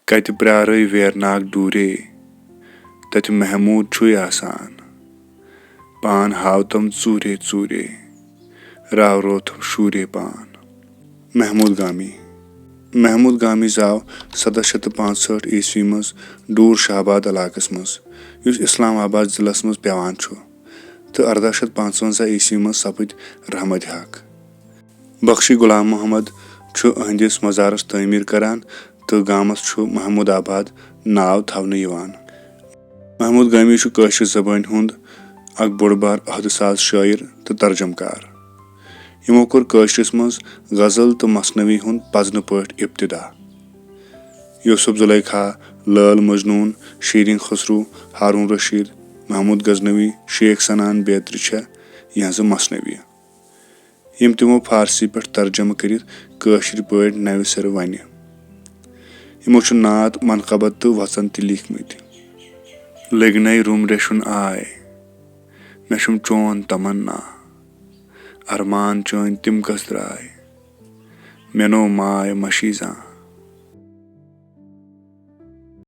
کتہِ پرٛارے ویرناگ ڈوٗرے تتہِ محموٗد چھُے آسان پان ہاوتم ژوٗرے ژوٗرے راوروتھم شوٗرے پان. محموٗد گامی زاو 1765 منٛز ڈوٗر شاہباد علاقس منٛز یُس اسلام آباد ضلعس منٛز پیوان چھُ تہٕ 1855 منٛز سپٕدۍ رحمتِ حق. بخشی غلام محمد چھُ أہنٛدِس مزارس تعمیٖر کران تہٕ گامس چھُ محموٗد آباد ناو تھاونہٕ یِوان. محموٗد گامی چھُ کٲشِر زبٲنۍ ہُنٛد اکھ بوٚڑ بار عہدٕ ساز شٲعر تہٕ ترجم کار. یِمو کوٚر کٲشرِس منٛز غزل تہٕ مثنوی ہُنٛد پزنہٕ پٲٹھۍ ابتدا. یوسف زلیخا، لٲل مجنوٗن، شیٖرین خسرو، ہارون رشیٖد، محموٗد غزنوی، شیخ سنان بیترِ چھےٚ یِہنٛزٕ مثنوی یِم تِمو فارسی پٮ۪ٹھ ترجمہٕ کٔرِتھ کٲشِر پٲٹھۍ نوِ سرٕ ونہِ. یِمو چھُ نعت، منقبت تہٕ وَژن تہِ لیٖکھمٕتۍ. لٔگنَے روٚم ریٚشُن آے مےٚ چھُم چون تمنا ارمان چٲنۍ تِم کٔژ درٛاے مےٚ نوٚو ماے مٔشیٖزاں